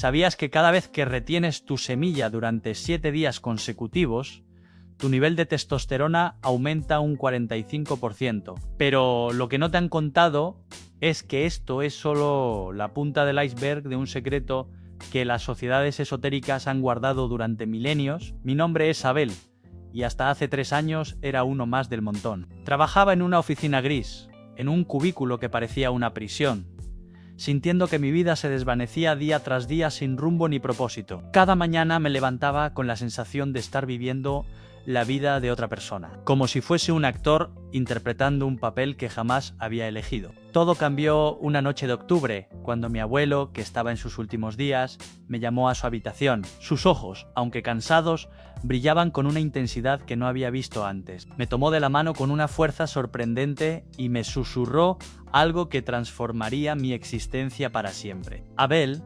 ¿Sabías que cada vez que retienes tu semilla durante 7 días consecutivos, tu nivel de testosterona aumenta un 45%? Pero lo que no te han contado es que esto es solo la punta del iceberg de un secreto que las sociedades esotéricas han guardado durante milenios. Mi nombre es Abel y hasta hace 3 años era uno más del montón. Trabajaba en una oficina gris, en un cubículo que parecía una prisión, sintiendo que mi vida se desvanecía día tras día sin rumbo ni propósito. Cada mañana me levantaba con la sensación de estar viviendo la vida de otra persona, como si fuese un actor interpretando un papel que jamás había elegido. Todo cambió una noche de octubre, cuando mi abuelo, que estaba en sus últimos días, me llamó a su habitación. Sus ojos, aunque cansados, brillaban con una intensidad que no había visto antes. Me tomó de la mano con una fuerza sorprendente y me susurró algo que transformaría mi existencia para siempre. Abel,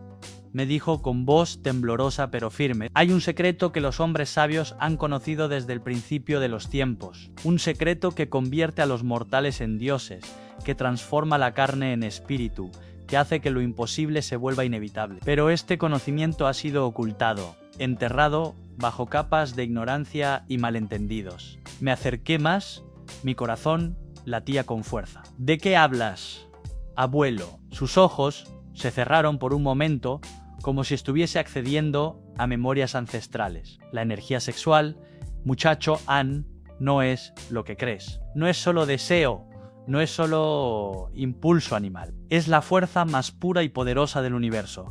me dijo con voz temblorosa pero firme, hay un secreto que los hombres sabios han conocido desde el principio de los tiempos, un secreto que convierte a los mortales en dioses, que transforma la carne en espíritu, que hace que lo imposible se vuelva inevitable. Pero este conocimiento ha sido ocultado, enterrado bajo capas de ignorancia y malentendidos. Me acerqué más, mi corazón latía con fuerza. ¿De qué hablas, abuelo? Sus ojos se cerraron por un momento, como si estuviese accediendo a memorias ancestrales. La energía sexual, muchacho Ann, no es lo que crees. No es solo deseo, no es solo impulso animal. Es la fuerza más pura y poderosa del universo.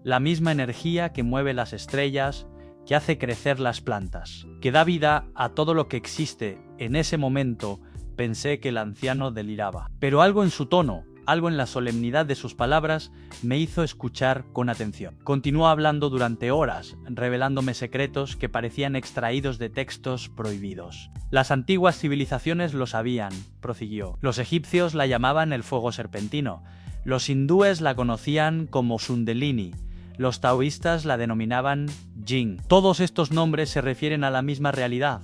La misma energía que mueve las estrellas, que hace crecer las plantas, que da vida a todo lo que existe. En ese momento pensé que el anciano deliraba. Pero algo en su tono, algo en la solemnidad de sus palabras me hizo escuchar con atención. Continuó hablando durante horas, revelándome secretos que parecían extraídos de textos prohibidos. Las antiguas civilizaciones lo sabían, prosiguió. Los egipcios la llamaban el fuego serpentino. Los hindúes la conocían como Sundelini. Los taoístas la denominaban Yin. Todos estos nombres se refieren a la misma realidad,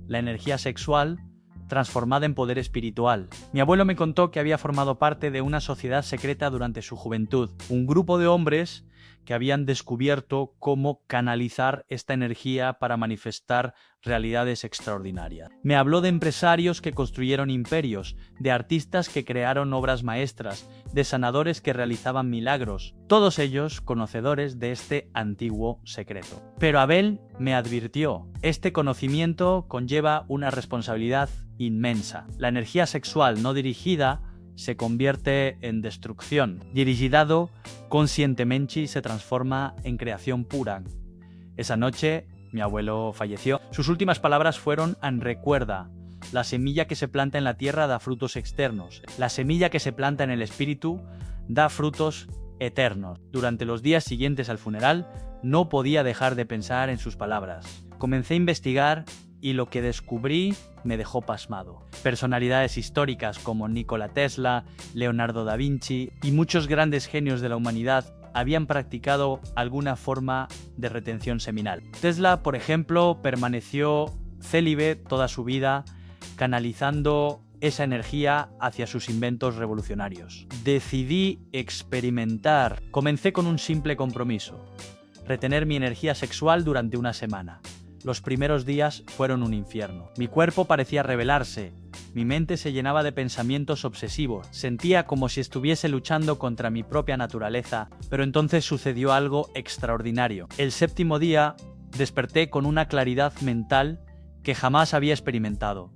la energía sexual transformada en poder espiritual. Mi abuelo me contó que había formado parte de una sociedad secreta durante su juventud, un grupo de hombres que habían descubierto cómo canalizar esta energía para manifestar realidades extraordinarias. Me habló de empresarios que construyeron imperios, de artistas que crearon obras maestras, de sanadores que realizaban milagros, todos ellos conocedores de este antiguo secreto. Pero Abel me advirtió, este conocimiento conlleva una responsabilidad inmensa. La energía sexual no dirigida se convierte en destrucción. Dirigidado conscientemente se transforma en creación pura. Esa noche mi abuelo falleció. Sus últimas palabras fueron: Ann, recuerda, la semilla que se planta en la tierra da frutos externos. La semilla que se planta en el espíritu da frutos eternos. Durante los días siguientes al funeral no podía dejar de pensar en sus palabras. Comencé a investigar y lo que descubrí me dejó pasmado. Personalidades históricas como Nikola Tesla, Leonardo da Vinci y muchos grandes genios de la humanidad habían practicado alguna forma de retención seminal. Tesla, por ejemplo, permaneció célibe toda su vida, canalizando esa energía hacia sus inventos revolucionarios. Decidí experimentar. Comencé con un simple compromiso: retener mi energía sexual durante una semana. Los primeros días fueron un infierno. Mi cuerpo parecía rebelarse, mi mente se llenaba de pensamientos obsesivos, sentía como si estuviese luchando contra mi propia naturaleza, pero entonces sucedió algo extraordinario. El 7º día desperté con una claridad mental que jamás había experimentado.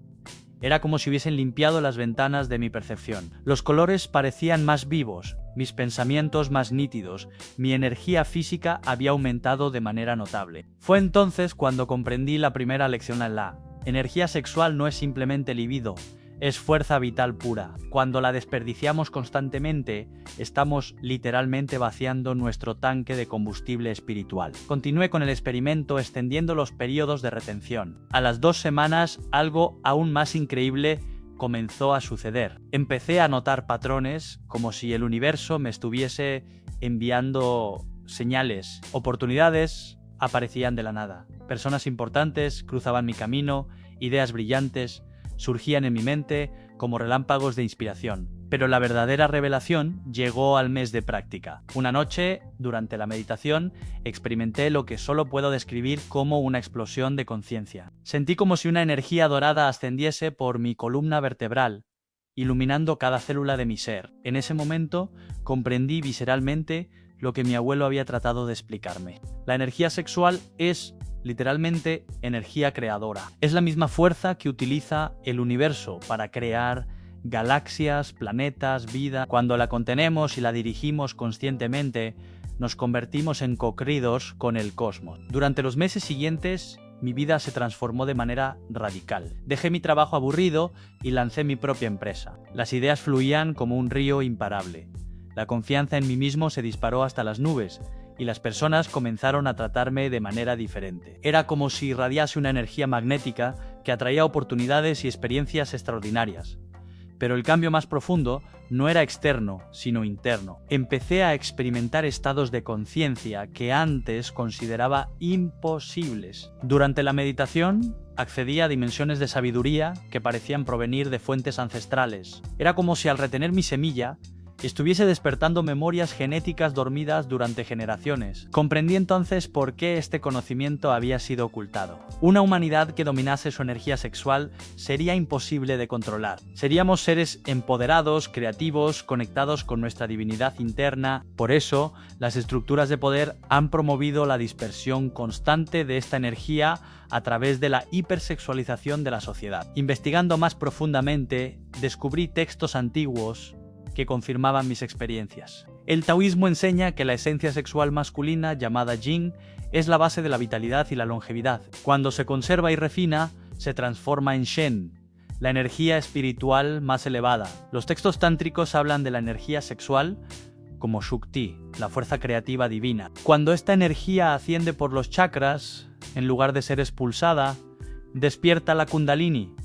Era como si hubiesen limpiado las ventanas de mi percepción. Los colores parecían más vivos, mis pensamientos más nítidos, mi energía física había aumentado de manera notable. Fue entonces cuando comprendí la primera lección en la energía sexual no es simplemente libido, es fuerza vital pura. Cuando la desperdiciamos constantemente, estamos literalmente vaciando nuestro tanque de combustible espiritual. Continué con el experimento extendiendo los periodos de retención. A las 2 semanas, algo aún más increíble comenzó a suceder. Empecé a notar patrones, como si el universo me estuviese enviando señales. Oportunidades aparecían de la nada. Personas importantes cruzaban mi camino, ideas brillantes surgían en mi mente como relámpagos de inspiración. Pero la verdadera revelación llegó al mes de práctica. Una noche, durante la meditación, experimenté lo que solo puedo describir como una explosión de conciencia. Sentí como si una energía dorada ascendiese por mi columna vertebral, iluminando cada célula de mi ser. En ese momento, comprendí visceralmente lo que mi abuelo había tratado de explicarme. La energía sexual es, literalmente, energía creadora. Es la misma fuerza que utiliza el universo para crear galaxias, planetas, vida. Cuando la contenemos y la dirigimos conscientemente, nos convertimos en co-creadores con el cosmos. Durante los meses siguientes, mi vida se transformó de manera radical. Dejé mi trabajo aburrido y lancé mi propia empresa. Las ideas fluían como un río imparable. La confianza en mí mismo se disparó hasta las nubes y las personas comenzaron a tratarme de manera diferente. Era como si irradiase una energía magnética que atraía oportunidades y experiencias extraordinarias. Pero el cambio más profundo no era externo, sino interno. Empecé a experimentar estados de conciencia que antes consideraba imposibles. Durante la meditación, accedí a dimensiones de sabiduría que parecían provenir de fuentes ancestrales. Era como si al retener mi semilla, estuviese despertando memorias genéticas dormidas durante generaciones. Comprendí entonces por qué este conocimiento había sido ocultado. Una humanidad que dominase su energía sexual sería imposible de controlar. Seríamos seres empoderados, creativos, conectados con nuestra divinidad interna. Por eso, las estructuras de poder han promovido la dispersión constante de esta energía a través de la hipersexualización de la sociedad. Investigando más profundamente, descubrí textos antiguos que confirmaban mis experiencias. El taoísmo enseña que la esencia sexual masculina, llamada yin, es la base de la vitalidad y la longevidad. Cuando se conserva y refina, se transforma en shen, la energía espiritual más elevada. Los textos tántricos hablan de la energía sexual como shukti, la fuerza creativa divina. Cuando esta energía asciende por los chakras, en lugar de ser expulsada, despierta la kundalini,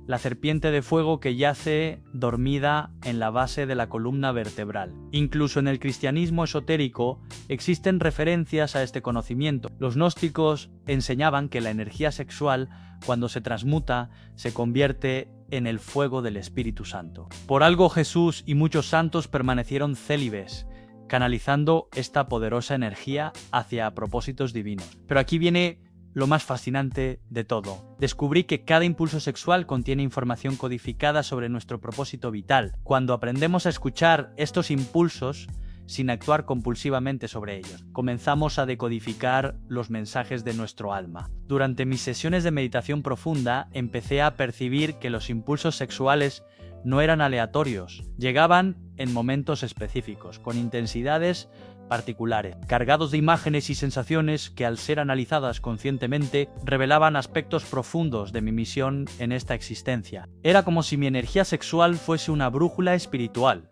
la serpiente de fuego que yace dormida en la base de la columna vertebral. Incluso en el cristianismo esotérico existen referencias a este conocimiento. Los gnósticos enseñaban que la energía sexual, cuando se transmuta, se convierte en el fuego del Espíritu Santo. Por algo Jesús y muchos santos permanecieron célibes, canalizando esta poderosa energía hacia propósitos divinos. Pero aquí viene lo más fascinante de todo. Descubrí que cada impulso sexual contiene información codificada sobre nuestro propósito vital. Cuando aprendemos a escuchar estos impulsos, sin actuar compulsivamente sobre ellos, comenzamos a decodificar los mensajes de nuestro alma. Durante mis sesiones de meditación profunda, empecé a percibir que los impulsos sexuales no eran aleatorios, llegaban en momentos específicos, con intensidades particulares, cargados de imágenes y sensaciones que, al ser analizadas conscientemente, revelaban aspectos profundos de mi misión en esta existencia. Era como si mi energía sexual fuese una brújula espiritual,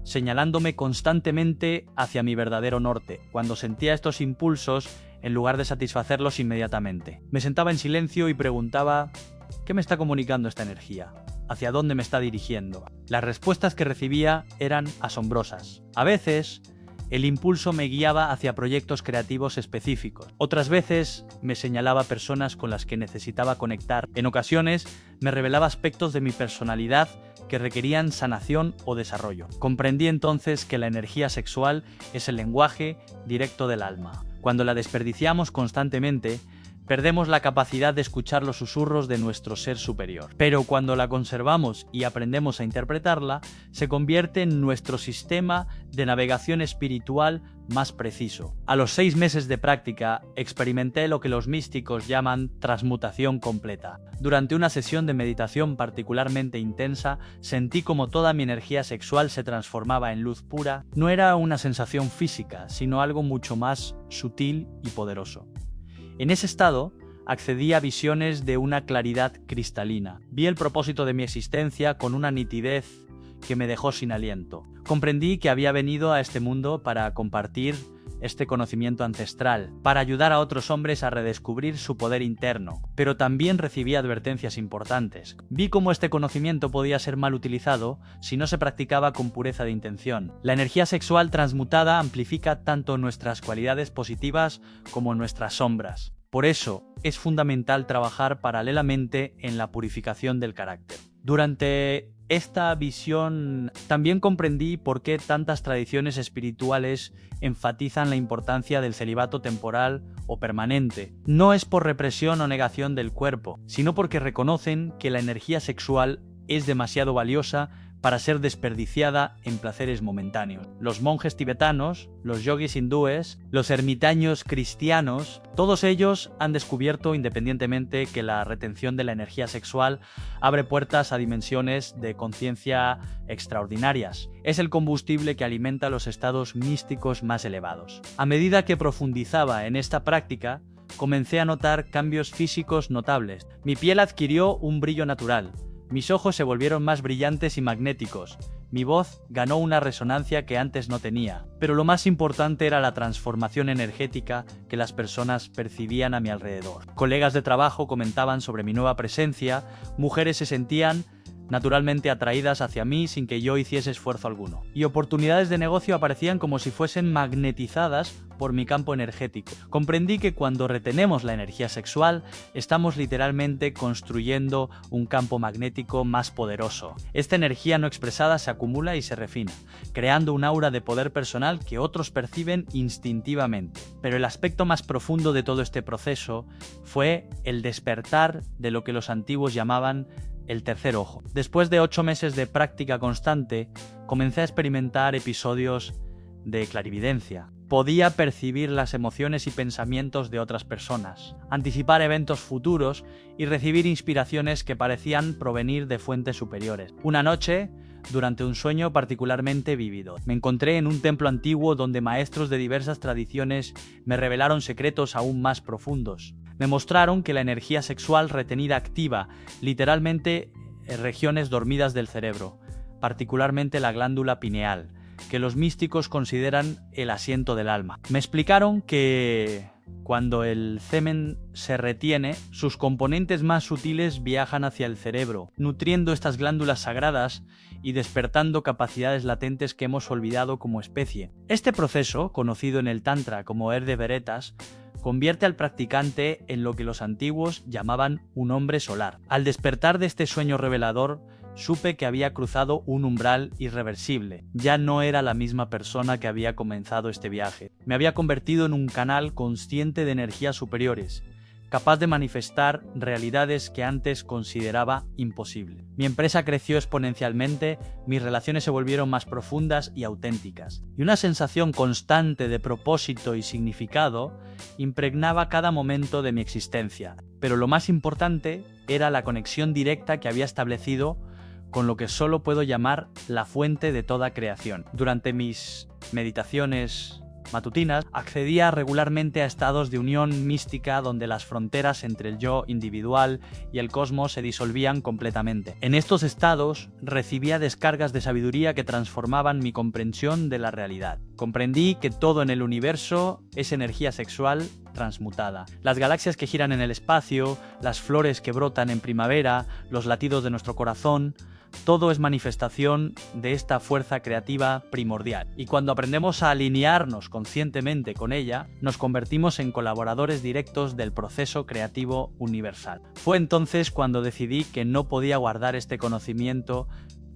señalándome constantemente hacia mi verdadero norte. Cuando sentía estos impulsos, en lugar de satisfacerlos inmediatamente, me sentaba en silencio y preguntaba: ¿qué me está comunicando esta energía? ¿Hacia dónde me está dirigiendo? Las respuestas que recibía eran asombrosas. A veces, el impulso me guiaba hacia proyectos creativos específicos. Otras veces me señalaba personas con las que necesitaba conectar. En ocasiones me revelaba aspectos de mi personalidad que requerían sanación o desarrollo. Comprendí entonces que la energía sexual es el lenguaje directo del alma. Cuando la desperdiciamos constantemente, perdemos la capacidad de escuchar los susurros de nuestro ser superior. Pero cuando la conservamos y aprendemos a interpretarla, se convierte en nuestro sistema de navegación espiritual más preciso. A los 6 meses de práctica, experimenté lo que los místicos llaman transmutación completa. Durante una sesión de meditación particularmente intensa, sentí como toda mi energía sexual se transformaba en luz pura. No era una sensación física, sino algo mucho más sutil y poderoso. En ese estado, accedí a visiones de una claridad cristalina. Vi el propósito de mi existencia con una nitidez que me dejó sin aliento. Comprendí que había venido a este mundo para compartir este conocimiento ancestral, para ayudar a otros hombres a redescubrir su poder interno. Pero también recibí advertencias importantes. Vi cómo este conocimiento podía ser mal utilizado si no se practicaba con pureza de intención. La energía sexual transmutada amplifica tanto nuestras cualidades positivas como nuestras sombras. Por eso, es fundamental trabajar paralelamente en la purificación del carácter. Durante esta visión también comprendí por qué tantas tradiciones espirituales enfatizan la importancia del celibato temporal o permanente. No es por represión o negación del cuerpo, sino porque reconocen que la energía sexual es demasiado valiosa para ser desperdiciada en placeres momentáneos. Los monjes tibetanos, los yogis hindúes, los ermitaños cristianos, todos ellos han descubierto independientemente que la retención de la energía sexual abre puertas a dimensiones de conciencia extraordinarias. Es el combustible que alimenta los estados místicos más elevados. A medida que profundizaba en esta práctica, comencé a notar cambios físicos notables. Mi piel adquirió un brillo natural. Mis ojos se volvieron más brillantes y magnéticos. Mi voz ganó una resonancia que antes no tenía. Pero lo más importante era la transformación energética que las personas percibían a mi alrededor. Colegas de trabajo comentaban sobre mi nueva presencia, mujeres se sentían naturalmente atraídas hacia mí sin que yo hiciese esfuerzo alguno. Y oportunidades de negocio aparecían como si fuesen magnetizadas por mi campo energético. Comprendí que cuando retenemos la energía sexual, estamos literalmente construyendo un campo magnético más poderoso. Esta energía no expresada se acumula y se refina, creando un aura de poder personal que otros perciben instintivamente. Pero el aspecto más profundo de todo este proceso fue el despertar de lo que los antiguos llamaban el tercer ojo. Después de 8 meses de práctica constante, comencé a experimentar episodios de clarividencia. Podía percibir las emociones y pensamientos de otras personas, anticipar eventos futuros y recibir inspiraciones que parecían provenir de fuentes superiores. Una noche, durante un sueño particularmente vívido, me encontré en un templo antiguo donde maestros de diversas tradiciones me revelaron secretos aún más profundos. Me mostraron que la energía sexual retenida activa literalmente regiones dormidas del cerebro, particularmente la glándula pineal, que los místicos consideran el asiento del alma. Me explicaron que cuando el semen se retiene, sus componentes más sutiles viajan hacia el cerebro, nutriendo estas glándulas sagradas y despertando capacidades latentes que hemos olvidado como especie. Este proceso, conocido en el Tantra como Erde Veretas, convierte al practicante en lo que los antiguos llamaban un hombre solar. Al despertar de este sueño revelador, supe que había cruzado un umbral irreversible. Ya no era la misma persona que había comenzado este viaje. Me había convertido en un canal consciente de energías superiores, capaz de manifestar realidades que antes consideraba imposibles. Mi empresa creció exponencialmente, mis relaciones se volvieron más profundas y auténticas, y una sensación constante de propósito y significado impregnaba cada momento de mi existencia. Pero lo más importante era la conexión directa que había establecido con lo que solo puedo llamar la fuente de toda creación. Durante mis meditaciones matutinas, accedía regularmente a estados de unión mística donde las fronteras entre el yo individual y el cosmos se disolvían completamente. En estos estados recibía descargas de sabiduría que transformaban mi comprensión de la realidad. Comprendí que todo en el universo es energía sexual transmutada. Las galaxias que giran en el espacio, las flores que brotan en primavera, los latidos de nuestro corazón, todo es manifestación de esta fuerza creativa primordial. Y cuando aprendemos a alinearnos conscientemente con ella, nos convertimos en colaboradores directos del proceso creativo universal. Fue entonces cuando decidí que no podía guardar este conocimiento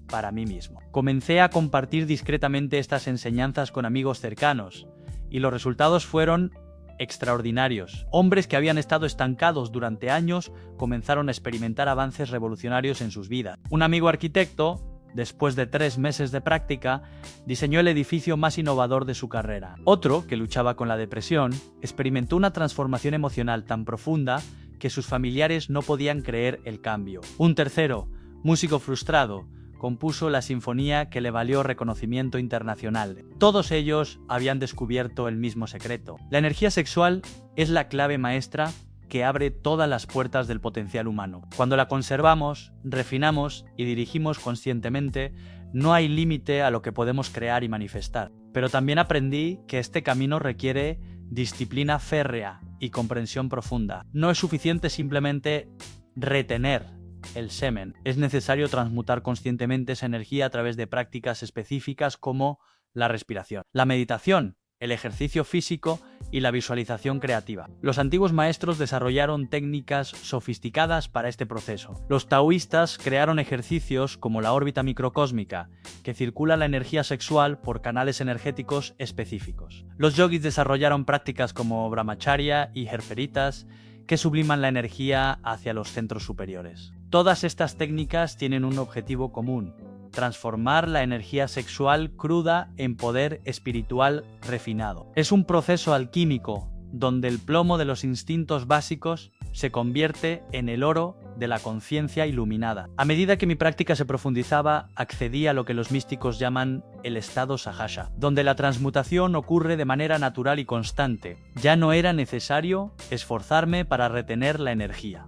para mí mismo. Comencé a compartir discretamente estas enseñanzas con amigos cercanos, y los resultados fueron extraordinarios. Hombres que habían estado estancados durante años comenzaron a experimentar avances revolucionarios en sus vidas. Un amigo arquitecto, después de 3 meses de práctica, diseñó el edificio más innovador de su carrera. Otro, que luchaba con la depresión, experimentó una transformación emocional tan profunda que sus familiares no podían creer el cambio. Un tercero, músico frustrado, compuso la sinfonía que le valió reconocimiento internacional. Todos ellos habían descubierto el mismo secreto. La energía sexual es la clave maestra que abre todas las puertas del potencial humano. Cuando la conservamos, refinamos y dirigimos conscientemente, no hay límite a lo que podemos crear y manifestar. Pero también aprendí que este camino requiere disciplina férrea y comprensión profunda. No es suficiente simplemente retener el semen. Es necesario transmutar conscientemente esa energía a través de prácticas específicas como la respiración, la meditación el ejercicio físico y la visualización creativa. Los antiguos maestros desarrollaron técnicas sofisticadas para este proceso. Los taoístas crearon ejercicios como la órbita microcósmica, que circula la energía sexual por canales energéticos específicos. Los yogis desarrollaron prácticas como brahmacharya y herperitas, que subliman la energía hacia los centros superiores. Todas estas técnicas tienen un objetivo común: transformar la energía sexual cruda en poder espiritual refinado. Es un proceso alquímico donde el plomo de los instintos básicos se convierte en el oro de la conciencia iluminada. A medida que mi práctica se profundizaba, accedí a lo que los místicos llaman el estado sahasha, donde la transmutación ocurre de manera natural y constante. Ya no era necesario esforzarme para retener la energía.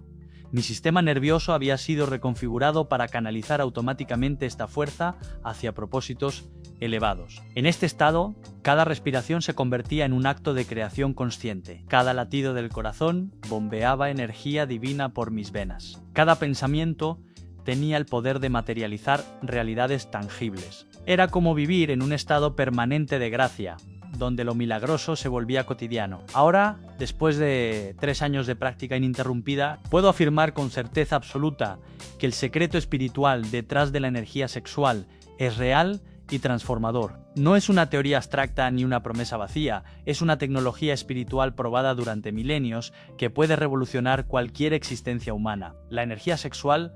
Mi sistema nervioso había sido reconfigurado para canalizar automáticamente esta fuerza hacia propósitos elevados. En este estado, cada respiración se convertía en un acto de creación consciente. Cada latido del corazón bombeaba energía divina por mis venas. Cada pensamiento tenía el poder de materializar realidades tangibles. Era como vivir en un estado permanente de gracia, donde lo milagroso se volvía cotidiano. Ahora, después de 3 años de práctica ininterrumpida, puedo afirmar con certeza absoluta que el secreto espiritual detrás de la energía sexual es real y transformador. No es una teoría abstracta ni una promesa vacía, es una tecnología espiritual probada durante milenios que puede revolucionar cualquier existencia humana. La energía sexual,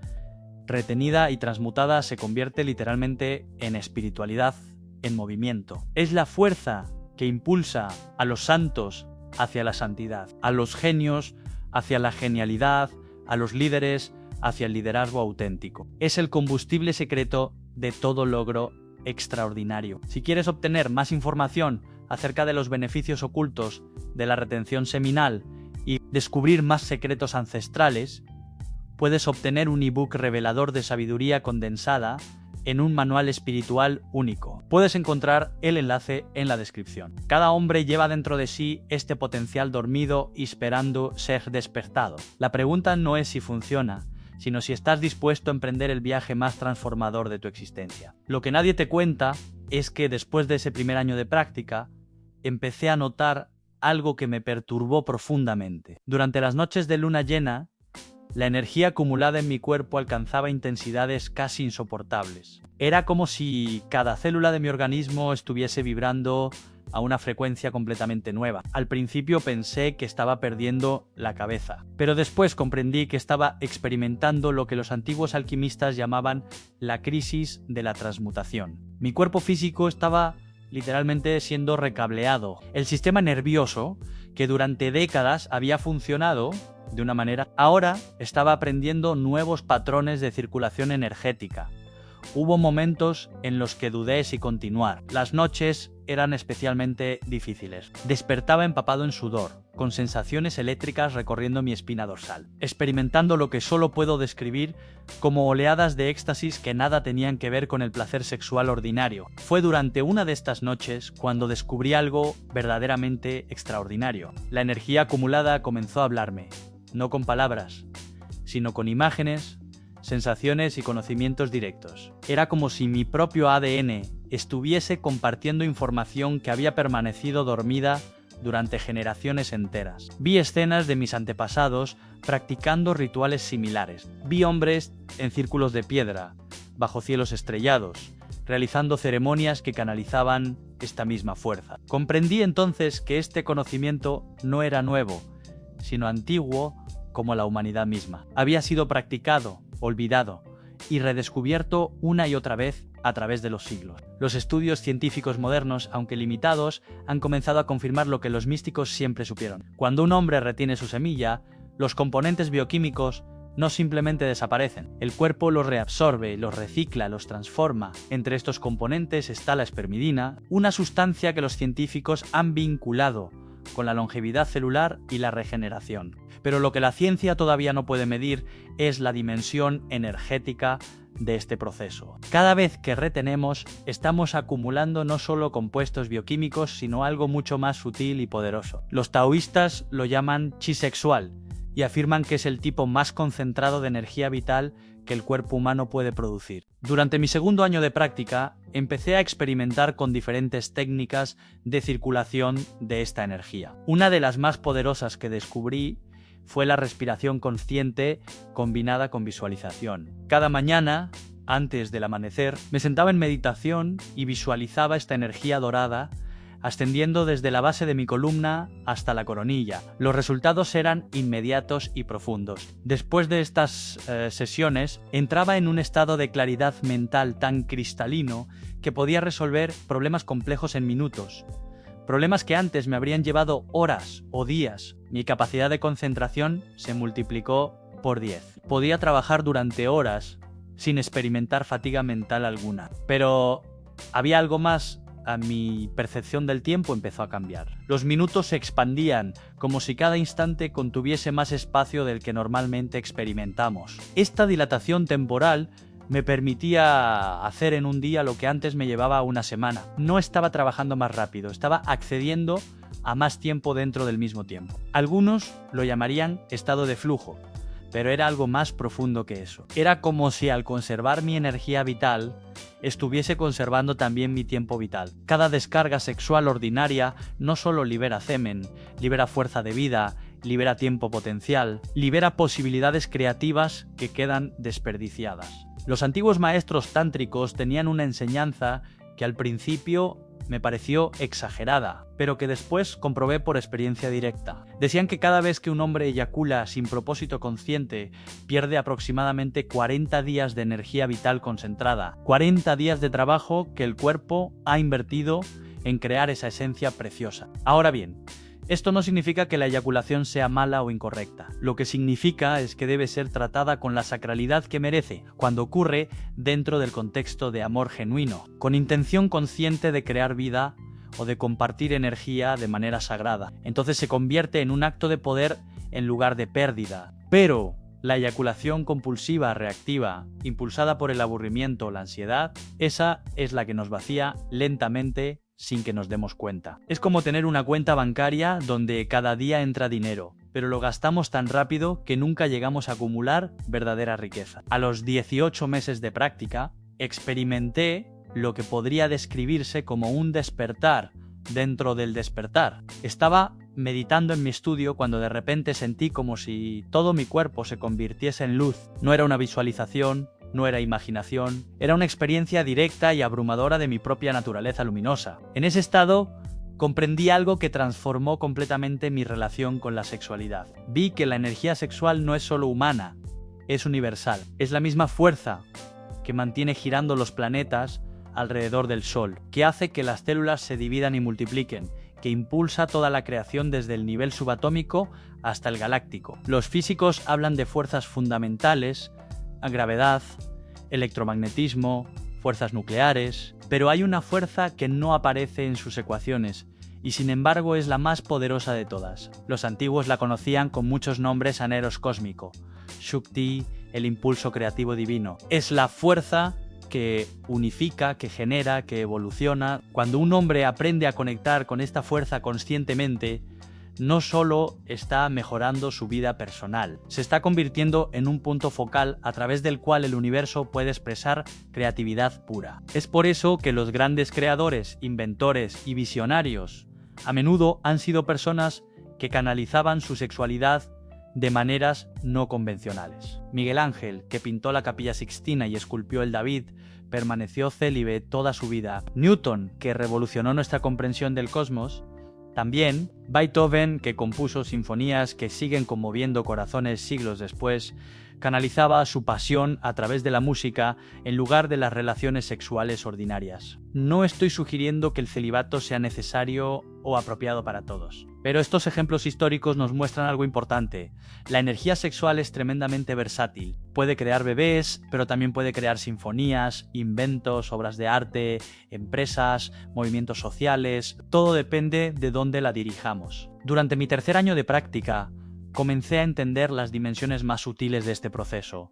retenida y transmutada, se convierte literalmente en espiritualidad en movimiento. Es la fuerza que impulsa a los santos hacia la santidad, a los genios hacia la genialidad, a los líderes hacia el liderazgo auténtico. Es el combustible secreto de todo logro extraordinario. Si quieres obtener más información acerca de los beneficios ocultos de la retención seminal y descubrir más secretos ancestrales, puedes obtener un ebook revelador de sabiduría condensada en un manual espiritual único. Puedes encontrar el enlace en la descripción. Cada hombre lleva dentro de sí este potencial dormido y esperando ser despertado. La pregunta no es si funciona, sino si estás dispuesto a emprender el viaje más transformador de tu existencia. Lo que nadie te cuenta es que después de ese primer año de práctica, empecé a notar algo que me perturbó profundamente. Durante las noches de luna llena, la energía acumulada en mi cuerpo alcanzaba intensidades casi insoportables. Era como si cada célula de mi organismo estuviese vibrando a una frecuencia completamente nueva. Al principio pensé que estaba perdiendo la cabeza, pero después comprendí que estaba experimentando lo que los antiguos alquimistas llamaban la crisis de la transmutación. Mi cuerpo físico estaba literalmente siendo recableado. El sistema nervioso, que durante décadas había funcionado de una manera, ahora estaba aprendiendo nuevos patrones de circulación energética. Hubo momentos en los que dudé si continuar. Las noches eran especialmente difíciles. Despertaba empapado en sudor, con sensaciones eléctricas recorriendo mi espina dorsal, experimentando lo que solo puedo describir como oleadas de éxtasis que nada tenían que ver con el placer sexual ordinario. Fue durante una de estas noches cuando descubrí algo verdaderamente extraordinario. La energía acumulada comenzó a hablarme, no con palabras, sino con imágenes, sensaciones y conocimientos directos. Era como si mi propio ADN estuviese compartiendo información que había permanecido dormida durante generaciones enteras. Vi escenas de mis antepasados practicando rituales similares. Vi hombres en círculos de piedra, bajo cielos estrellados, realizando ceremonias que canalizaban esta misma fuerza. Comprendí entonces que este conocimiento no era nuevo, sino antiguo como la humanidad misma. Había sido practicado, olvidado y redescubierto una y otra vez a través de los siglos. Los estudios científicos modernos, aunque limitados, han comenzado a confirmar lo que los místicos siempre supieron. Cuando un hombre retiene su semilla, los componentes bioquímicos no simplemente desaparecen. El cuerpo los reabsorbe, los recicla, los transforma. Entre estos componentes está la espermidina, una sustancia que los científicos han vinculado con la longevidad celular y la regeneración. Pero lo que la ciencia todavía no puede medir es la dimensión energética de este proceso. Cada vez que retenemos, estamos acumulando no solo compuestos bioquímicos, sino algo mucho más sutil y poderoso. Los taoístas lo llaman chi sexual, y afirman que es el tipo más concentrado de energía vital que el cuerpo humano puede producir. Durante mi segundo año de práctica, empecé a experimentar con diferentes técnicas de circulación de esta energía. Una de las más poderosas que descubrí fue la respiración consciente combinada con visualización. Cada mañana, antes del amanecer, me sentaba en meditación y visualizaba esta energía dorada ascendiendo desde la base de mi columna hasta la coronilla. Los resultados eran inmediatos y profundos. Después de estas sesiones, entraba en un estado de claridad mental tan cristalino que podía resolver problemas complejos en minutos. Problemas que antes me habrían llevado horas o días. Mi capacidad de concentración se multiplicó por 10. Podía trabajar durante horas sin experimentar fatiga mental alguna. Pero había algo más. Mi percepción del tiempo empezó a cambiar. Los minutos se expandían, como si cada instante contuviese más espacio del que normalmente experimentamos. Esta dilatación temporal me permitía hacer en un día lo que antes me llevaba una semana. No estaba trabajando más rápido, estaba accediendo a más tiempo dentro del mismo tiempo. Algunos lo llamarían estado de flujo, pero era algo más profundo que eso. Era como si al conservar mi energía vital, estuviese conservando también mi tiempo vital. Cada descarga sexual ordinaria no solo libera semen, libera fuerza de vida, libera tiempo potencial, libera posibilidades creativas que quedan desperdiciadas. Los antiguos maestros tántricos tenían una enseñanza que al principio me pareció exagerada, pero que después comprobé por experiencia directa. Decían que cada vez que un hombre eyacula sin propósito consciente, pierde aproximadamente 40 días de energía vital concentrada, 40 días de trabajo que el cuerpo ha invertido en crear esa esencia preciosa. Ahora bien, esto no significa que la eyaculación sea mala o incorrecta. Lo que significa es que debe ser tratada con la sacralidad que merece cuando ocurre dentro del contexto de amor genuino, con intención consciente de crear vida o de compartir energía de manera sagrada. Entonces se convierte en un acto de poder en lugar de pérdida. Pero la eyaculación compulsiva, reactiva, impulsada por el aburrimiento o la ansiedad, esa es la que nos vacía lentamente sin que nos demos cuenta. Es como tener una cuenta bancaria donde cada día entra dinero, pero lo gastamos tan rápido que nunca llegamos a acumular verdadera riqueza. A los 18 meses de práctica, experimenté lo que podría describirse como un despertar dentro del despertar. Estaba meditando en mi estudio cuando de repente sentí como si todo mi cuerpo se convirtiese en luz. No era una visualización, no era imaginación, era una experiencia directa y abrumadora de mi propia naturaleza luminosa. En ese estado, comprendí algo que transformó completamente mi relación con la sexualidad. Vi que la energía sexual no es solo humana, es universal. Es la misma fuerza que mantiene girando los planetas alrededor del Sol, que hace que las células se dividan y multipliquen, que impulsa toda la creación desde el nivel subatómico hasta el galáctico. Los físicos hablan de fuerzas fundamentales, gravedad, electromagnetismo, fuerzas nucleares, pero hay una fuerza que no aparece en sus ecuaciones y sin embargo es la más poderosa de todas. Los antiguos la conocían con muchos nombres en eros cósmico, Shukti, el impulso creativo divino. Es la fuerza que unifica, que genera, que evoluciona. Cuando un hombre aprende a conectar con esta fuerza conscientemente, no solo está mejorando su vida personal, se está convirtiendo en un punto focal a través del cual el universo puede expresar creatividad pura. Es por eso que los grandes creadores, inventores y visionarios a menudo han sido personas que canalizaban su sexualidad de maneras no convencionales. Miguel Ángel, que pintó la Capilla Sixtina y esculpió el David, permaneció célibe toda su vida. Newton, que revolucionó nuestra comprensión del cosmos, también. Beethoven, que compuso sinfonías que siguen conmoviendo corazones siglos después, canalizaba su pasión a través de la música en lugar de las relaciones sexuales ordinarias. No estoy sugiriendo que el celibato sea necesario o apropiado para todos, pero estos ejemplos históricos nos muestran algo importante. La energía sexual es tremendamente versátil. Puede crear bebés, pero también puede crear sinfonías, inventos, obras de arte, empresas, movimientos sociales. Todo depende de dónde la dirijamos. Durante mi tercer año de práctica, comencé a entender las dimensiones más sutiles de este proceso.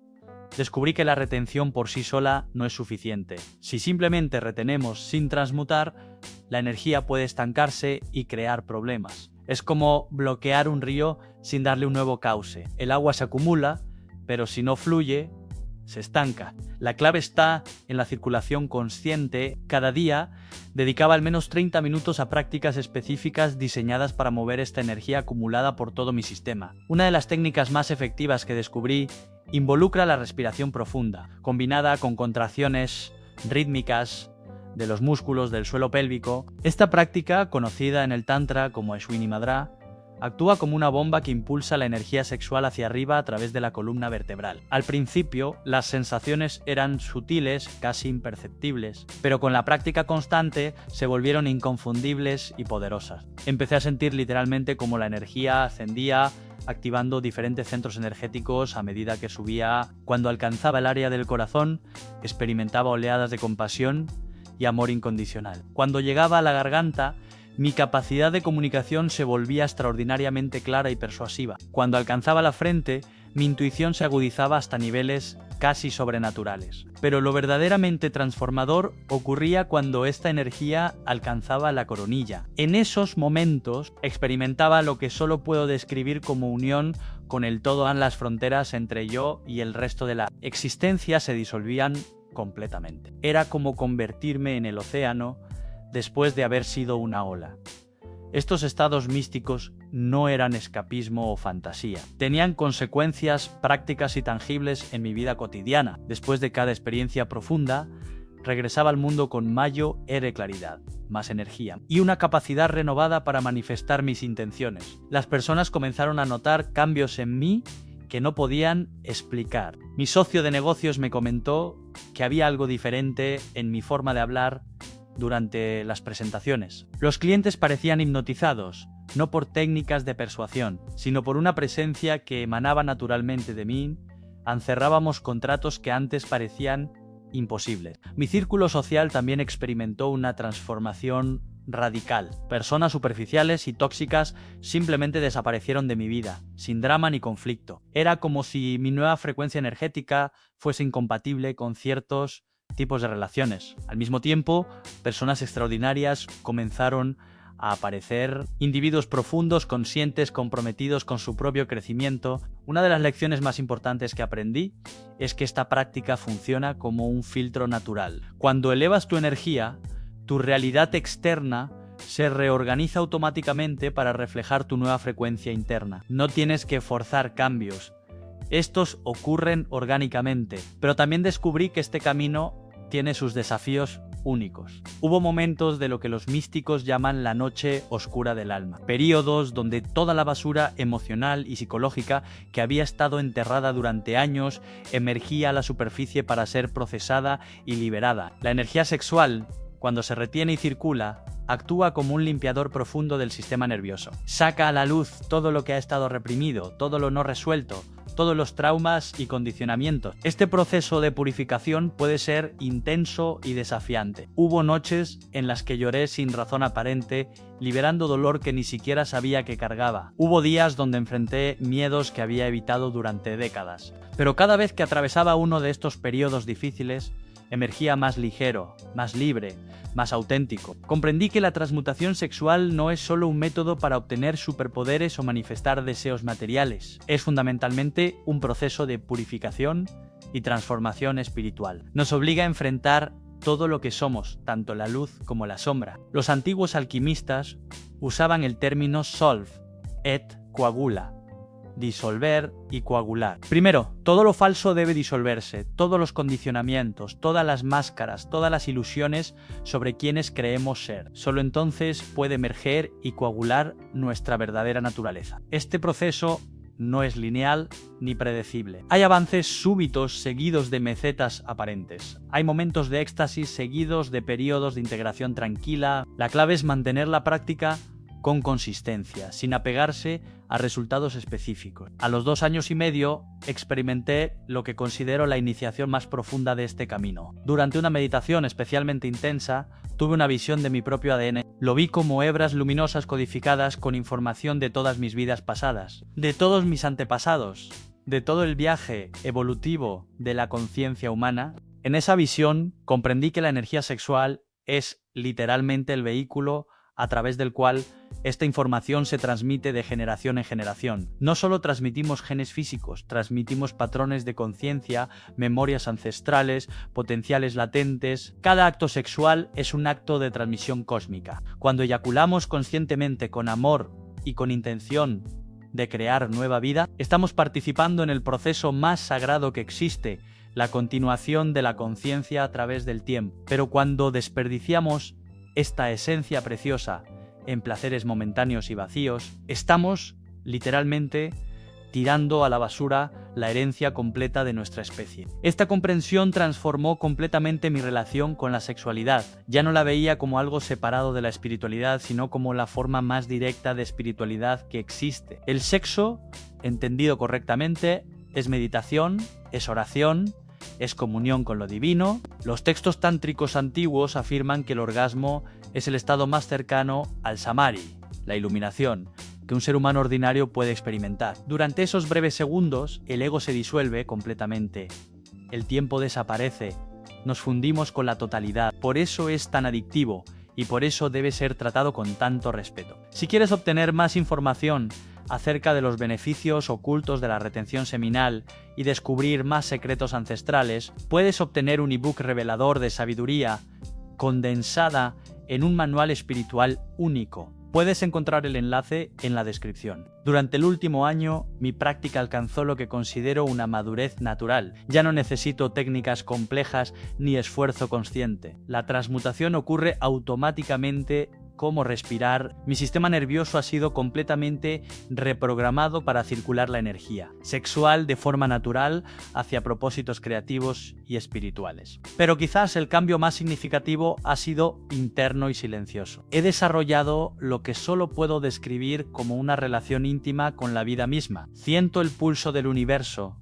Descubrí que la retención por sí sola no es suficiente. Si simplemente retenemos sin transmutar, la energía puede estancarse y crear problemas. Es como bloquear un río sin darle un nuevo cauce. El agua se acumula, pero si no fluye, se estanca. La clave está en la circulación consciente. Cada día dedicaba al menos 30 minutos a prácticas específicas diseñadas para mover esta energía acumulada por todo mi sistema. Una de las técnicas más efectivas que descubrí involucra la respiración profunda, combinada con contracciones rítmicas de los músculos del suelo pélvico. Esta práctica, conocida en el Tantra como Ashwini Madra, actúa como una bomba que impulsa la energía sexual hacia arriba a través de la columna vertebral. Al principio, las sensaciones eran sutiles, casi imperceptibles, pero con la práctica constante se volvieron inconfundibles y poderosas. Empecé a sentir literalmente como la energía ascendía, activando diferentes centros energéticos a medida que subía. Cuando alcanzaba el área del corazón, experimentaba oleadas de compasión y amor incondicional. Cuando llegaba a la garganta, mi capacidad de comunicación se volvía extraordinariamente clara y persuasiva. Cuando alcanzaba la frente, mi intuición se agudizaba hasta niveles casi sobrenaturales. Pero lo verdaderamente transformador ocurría cuando esta energía alcanzaba la coronilla. En esos momentos experimentaba lo que solo puedo describir como unión con el todo. Las fronteras entre yo y el resto de la existencia se disolvían completamente. Era como convertirme en el océano después de haber sido una ola. Estos estados místicos no eran escapismo o fantasía. Tenían consecuencias prácticas y tangibles en mi vida cotidiana. Después de cada experiencia profunda, regresaba al mundo con mayor claridad, más energía y una capacidad renovada para manifestar mis intenciones. Las personas comenzaron a notar cambios en mí que no podían explicar. Mi socio de negocios me comentó que había algo diferente en mi forma de hablar durante las presentaciones. Los clientes parecían hipnotizados, no por técnicas de persuasión, sino por una presencia que emanaba naturalmente de mí. Cerrábamos contratos que antes parecían imposibles. Mi círculo social también experimentó una transformación radical. Personas superficiales y tóxicas simplemente desaparecieron de mi vida, sin drama ni conflicto. Era como si mi nueva frecuencia energética fuese incompatible con ciertos tipos de relaciones. Al mismo tiempo, personas extraordinarias comenzaron a aparecer, individuos profundos, conscientes, comprometidos con su propio crecimiento. Una de las lecciones más importantes que aprendí es que esta práctica funciona como un filtro natural. Cuando elevas tu energía, tu realidad externa se reorganiza automáticamente para reflejar tu nueva frecuencia interna. No tienes que forzar cambios. Estos ocurren orgánicamente, pero también descubrí que este camino tiene sus desafíos únicos. Hubo momentos de lo que los místicos llaman la noche oscura del alma, períodos donde toda la basura emocional y psicológica que había estado enterrada durante años emergía a la superficie para ser procesada y liberada. La energía sexual, cuando se retiene y circula, actúa como un limpiador profundo del sistema nervioso. Saca a la luz todo lo que ha estado reprimido, todo lo no resuelto, todos los traumas y condicionamientos. Este proceso de purificación puede ser intenso y desafiante. Hubo noches en las que lloré sin razón aparente, liberando dolor que ni siquiera sabía que cargaba. Hubo días donde enfrenté miedos que había evitado durante décadas. Pero cada vez que atravesaba uno de estos periodos difíciles, emergía más ligero, más libre, más auténtico. Comprendí que la transmutación sexual no es solo un método para obtener superpoderes o manifestar deseos materiales. Es fundamentalmente un proceso de purificación y transformación espiritual. Nos obliga a enfrentar todo lo que somos, tanto la luz como la sombra. Los antiguos alquimistas usaban el término solv et coagula, disolver y coagular. Primero, todo lo falso debe disolverse, todos los condicionamientos, todas las máscaras, todas las ilusiones sobre quienes creemos ser. Solo entonces puede emerger y coagular nuestra verdadera naturaleza. Este proceso no es lineal ni predecible. Hay avances súbitos seguidos de mesetas aparentes. Hay momentos de éxtasis seguidos de periodos de integración tranquila. La clave es mantener la práctica con consistencia, sin apegarse a resultados específicos. A los 2 años y medio experimenté lo que considero la iniciación más profunda de este camino. Durante una meditación especialmente intensa, tuve una visión de mi propio ADN. Lo vi como hebras luminosas codificadas con información de todas mis vidas pasadas, de todos mis antepasados, de todo el viaje evolutivo de la conciencia humana. En esa visión comprendí que la energía sexual es literalmente el vehículo a través del cual Esta información se transmite de generación en generación. No solo transmitimos genes físicos, transmitimos patrones de conciencia, memorias ancestrales, potenciales latentes. Cada acto sexual es un acto de transmisión cósmica. Cuando eyaculamos conscientemente, con amor y con intención de crear nueva vida, estamos participando en el proceso más sagrado que existe, la continuación de la conciencia a través del tiempo. Pero cuando desperdiciamos esta esencia preciosa en placeres momentáneos y vacíos, estamos, literalmente, tirando a la basura la herencia completa de nuestra especie. Esta comprensión transformó completamente mi relación con la sexualidad. Ya no la veía como algo separado de la espiritualidad, sino como la forma más directa de espiritualidad que existe. El sexo, entendido correctamente, es meditación, es oración, es comunión con lo divino. Los textos tántricos antiguos afirman que el orgasmo es el estado más cercano al samadhi, la iluminación, que un ser humano ordinario puede experimentar. Durante esos breves segundos, el ego se disuelve completamente. El tiempo desaparece. Nos fundimos con la totalidad. Por eso es tan adictivo y por eso debe ser tratado con tanto respeto. Si quieres obtener más información acerca de los beneficios ocultos de la retención seminal y descubrir más secretos ancestrales, puedes obtener un ebook revelador de sabiduría condensada en un manual espiritual único. Puedes encontrar el enlace en la descripción. Durante el último año, mi práctica alcanzó lo que considero una madurez natural. Ya no necesito técnicas complejas ni esfuerzo consciente. La transmutación ocurre automáticamente como respirar. Mi sistema nervioso ha sido completamente reprogramado para circular la energía sexual de forma natural hacia propósitos creativos y espirituales. Pero quizás el cambio más significativo ha sido interno y silencioso. He desarrollado lo que solo puedo describir como una relación íntima con la vida misma. Siento el pulso del universo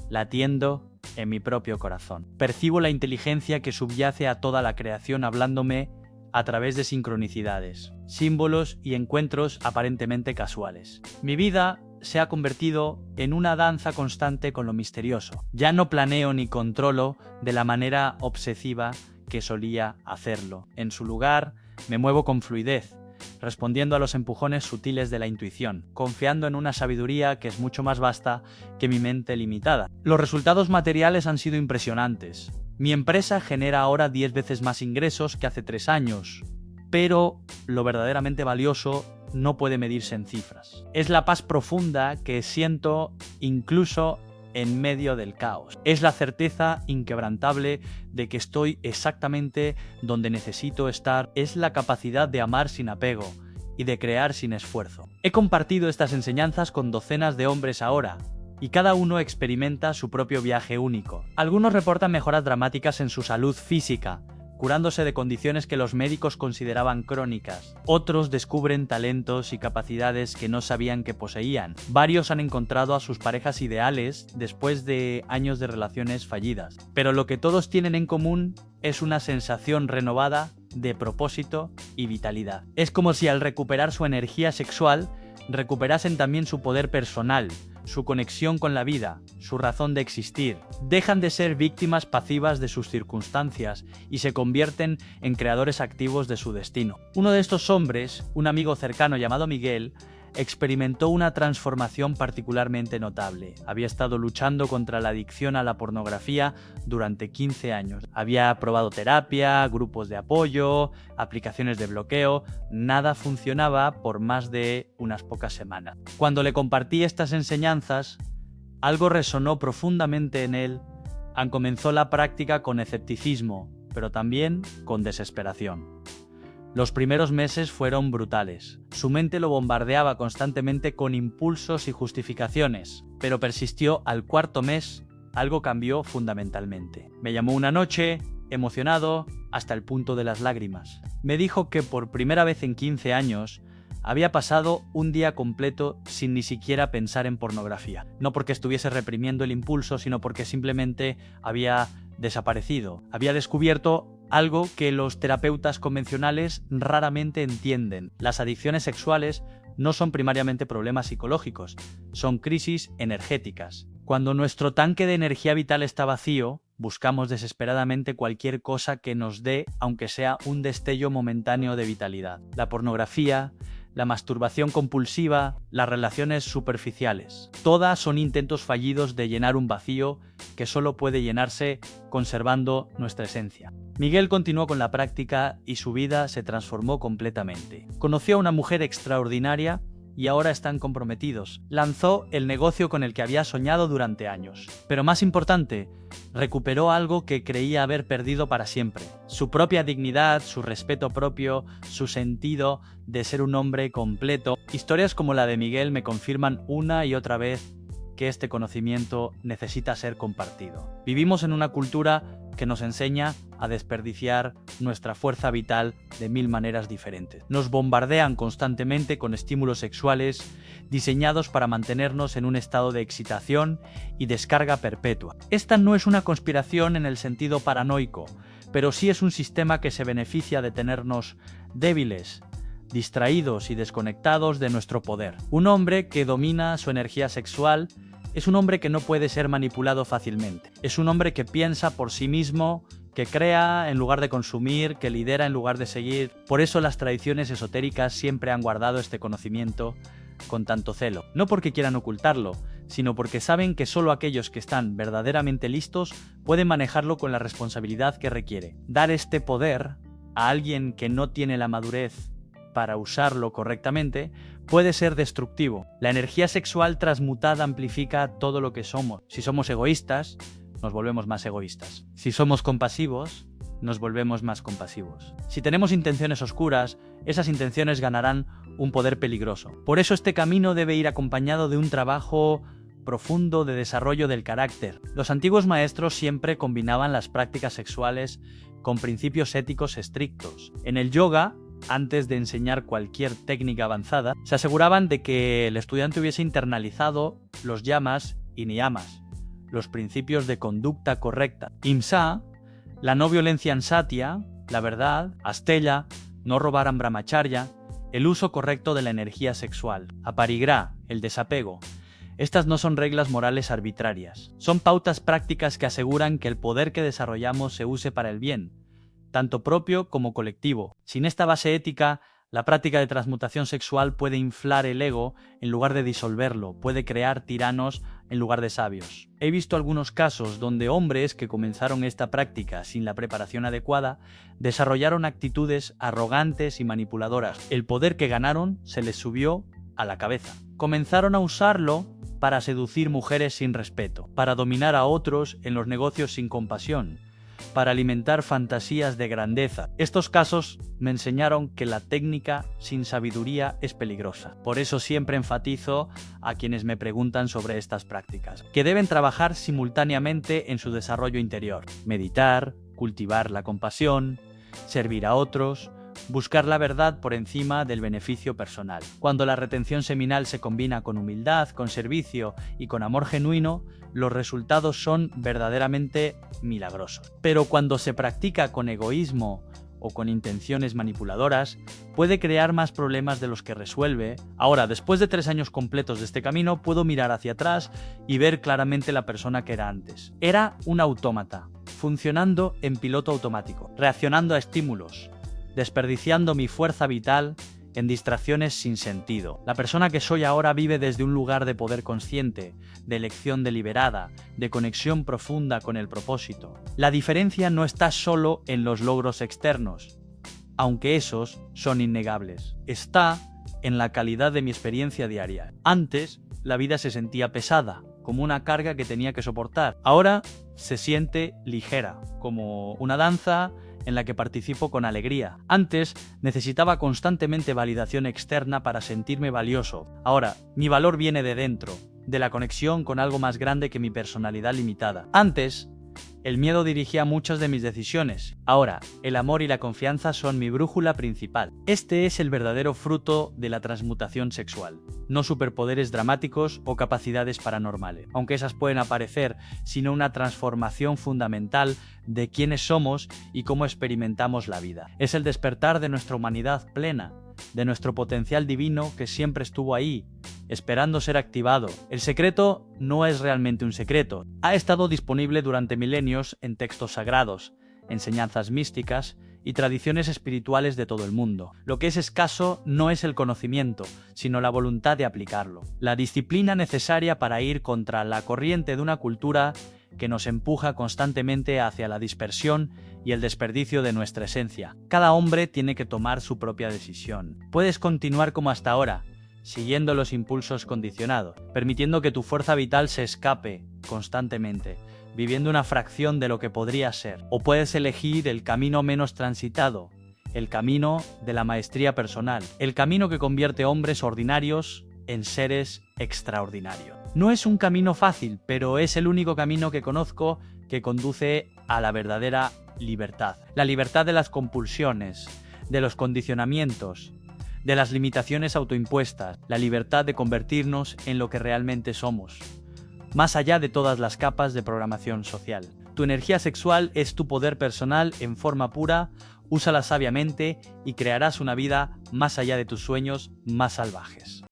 latiendo en mi propio corazón. Percibo la inteligencia que subyace a toda la creación hablándome a través de sincronicidades, símbolos y encuentros aparentemente casuales. Mi vida se ha convertido en una danza constante con lo misterioso. Ya no planeo ni controlo de la manera obsesiva que solía hacerlo. En su lugar, me muevo con fluidez, respondiendo a los empujones sutiles de la intuición, confiando en una sabiduría que es mucho más vasta que mi mente limitada. Los resultados materiales han sido impresionantes. Mi empresa genera ahora 10 veces más ingresos que hace 3 años, pero lo verdaderamente valioso no puede medirse en cifras. Es la paz profunda que siento incluso en medio del caos. Es la certeza inquebrantable de que estoy exactamente donde necesito estar. Es la capacidad de amar sin apego y de crear sin esfuerzo. He compartido estas enseñanzas con docenas de hombres ahora, y cada uno experimenta su propio viaje único. Algunos reportan mejoras dramáticas en su salud física, curándose de condiciones que los médicos consideraban crónicas. Otros descubren talentos y capacidades que no sabían que poseían. Varios han encontrado a sus parejas ideales después de años de relaciones fallidas. Pero lo que todos tienen en común es una sensación renovada de propósito y vitalidad. Es como si al recuperar su energía sexual, recuperasen también su poder personal, su conexión con la vida, su razón de existir. Dejan de ser víctimas pasivas de sus circunstancias y se convierten en creadores activos de su destino. Uno de estos hombres, un amigo cercano llamado Miguel, experimentó una transformación particularmente notable. Había estado luchando contra la adicción a la pornografía durante 15 años. Había probado terapia, grupos de apoyo, aplicaciones de bloqueo. Nada funcionaba por más de unas pocas semanas. Cuando le compartí estas enseñanzas, algo resonó profundamente en él. Comenzó la práctica con escepticismo, pero también con desesperación. Los primeros meses fueron brutales. Su mente lo bombardeaba constantemente con impulsos y justificaciones, pero persistió. Al cuarto mes, algo cambió fundamentalmente. Me llamó una noche, emocionado, hasta el punto de las lágrimas. Me dijo que por primera vez en 15 años había pasado un día completo sin ni siquiera pensar en pornografía. No porque estuviese reprimiendo el impulso, sino porque simplemente había desaparecido. Había descubierto algo que los terapeutas convencionales raramente entienden. Las adicciones sexuales no son primariamente problemas psicológicos, son crisis energéticas. Cuando nuestro tanque de energía vital está vacío, buscamos desesperadamente cualquier cosa que nos dé, aunque sea un destello momentáneo de vitalidad. La pornografía, la masturbación compulsiva, las relaciones superficiales. Todas son intentos fallidos de llenar un vacío que solo puede llenarse conservando nuestra esencia. Miguel continuó con la práctica y su vida se transformó completamente. Conoció a una mujer extraordinaria y ahora están comprometidos. Lanzó el negocio con el que había soñado durante años. Pero más importante, recuperó algo que creía haber perdido para siempre. Su propia dignidad, su respeto propio, su sentido de ser un hombre completo. Historias como la de Miguel me confirman una y otra vez que este conocimiento necesita ser compartido. Vivimos en una cultura que nos enseña a desperdiciar nuestra fuerza vital de mil maneras diferentes. Nos bombardean constantemente con estímulos sexuales diseñados para mantenernos en un estado de excitación y descarga perpetua. Esta no es una conspiración en el sentido paranoico, pero sí es un sistema que se beneficia de tenernos débiles, distraídos y desconectados de nuestro poder. Un hombre que domina su energía sexual es un hombre que no puede ser manipulado fácilmente. Es un hombre que piensa por sí mismo, que crea en lugar de consumir, que lidera en lugar de seguir. Por eso las tradiciones esotéricas siempre han guardado este conocimiento con tanto celo. No porque quieran ocultarlo, sino porque saben que solo aquellos que están verdaderamente listos pueden manejarlo con la responsabilidad que requiere. Dar este poder a alguien que no tiene la madurez para usarlo correctamente puede ser destructivo. La energía sexual transmutada amplifica todo lo que somos. Si somos egoístas, nos volvemos más egoístas. Si somos compasivos, nos volvemos más compasivos. Si tenemos intenciones oscuras, esas intenciones ganarán un poder peligroso. Por eso este camino debe ir acompañado de un trabajo profundo de desarrollo del carácter. Los antiguos maestros siempre combinaban las prácticas sexuales con principios éticos estrictos. En el yoga, antes de enseñar cualquier técnica avanzada, se aseguraban de que el estudiante hubiese internalizado los yamas y niyamas, los principios de conducta correcta. Himsa, la no violencia en satya, la verdad, asteya, no robar en brahmacharya, el uso correcto de la energía sexual. Aparigrá, el desapego. Estas no son reglas morales arbitrarias, son pautas prácticas que aseguran que el poder que desarrollamos se use para el bien, tanto propio como colectivo. Sin esta base ética, la práctica de transmutación sexual puede inflar el ego en lugar de disolverlo, puede crear tiranos en lugar de sabios. He visto algunos casos donde hombres que comenzaron esta práctica sin la preparación adecuada desarrollaron actitudes arrogantes y manipuladoras. El poder que ganaron se les subió a la cabeza. Comenzaron a usarlo para seducir mujeres sin respeto, para dominar a otros en los negocios sin compasión, para alimentar fantasías de grandeza. Estos casos me enseñaron que la técnica sin sabiduría es peligrosa. Por eso siempre enfatizo a quienes me preguntan sobre estas prácticas, que deben trabajar simultáneamente en su desarrollo interior. Meditar, cultivar la compasión, servir a otros, buscar la verdad por encima del beneficio personal. Cuando la retención seminal se combina con humildad, con servicio y con amor genuino, los resultados son verdaderamente milagrosos. Pero cuando se practica con egoísmo o con intenciones manipuladoras, puede crear más problemas de los que resuelve. Ahora, después de 3 años completos de este camino, puedo mirar hacia atrás y ver claramente la persona que era antes. Era un autómata, funcionando en piloto automático, reaccionando a estímulos, desperdiciando mi fuerza vital en distracciones sin sentido. La persona que soy ahora vive desde un lugar de poder consciente, de elección deliberada, de conexión profunda con el propósito. La diferencia no está solo en los logros externos, aunque esos son innegables. Está en la calidad de mi experiencia diaria. Antes, la vida se sentía pesada, como una carga que tenía que soportar. Ahora se siente ligera, como una danza en la que participo con alegría. Antes necesitaba constantemente validación externa para sentirme valioso. Ahora, mi valor viene de dentro, de la conexión con algo más grande que mi personalidad limitada. Antes, el miedo dirigía muchas de mis decisiones. Ahora, el amor y la confianza son mi brújula principal. Este es el verdadero fruto de la transmutación sexual, no superpoderes dramáticos o capacidades paranormales, aunque esas pueden aparecer, sino una transformación fundamental de quiénes somos y cómo experimentamos la vida. Es el despertar de nuestra humanidad plena, de nuestro potencial divino que siempre estuvo ahí, esperando ser activado. El secreto no es realmente un secreto. Ha estado disponible durante milenios en textos sagrados, enseñanzas místicas y tradiciones espirituales de todo el mundo. Lo que es escaso no es el conocimiento, sino la voluntad de aplicarlo. La disciplina necesaria para ir contra la corriente de una cultura que nos empuja constantemente hacia la dispersión y el desperdicio de nuestra esencia. Cada hombre tiene que tomar su propia decisión. Puedes continuar como hasta ahora, siguiendo los impulsos condicionados, permitiendo que tu fuerza vital se escape constantemente, viviendo una fracción de lo que podría ser. O puedes elegir el camino menos transitado, el camino de la maestría personal, el camino que convierte hombres ordinarios en seres extraordinarios. No es un camino fácil, pero es el único camino que conozco que conduce a la verdadera libertad. La libertad de las compulsiones, de los condicionamientos, de las limitaciones autoimpuestas, la libertad de convertirnos en lo que realmente somos, más allá de todas las capas de programación social. Tu energía sexual es tu poder personal en forma pura, úsala sabiamente y crearás una vida más allá de tus sueños más salvajes.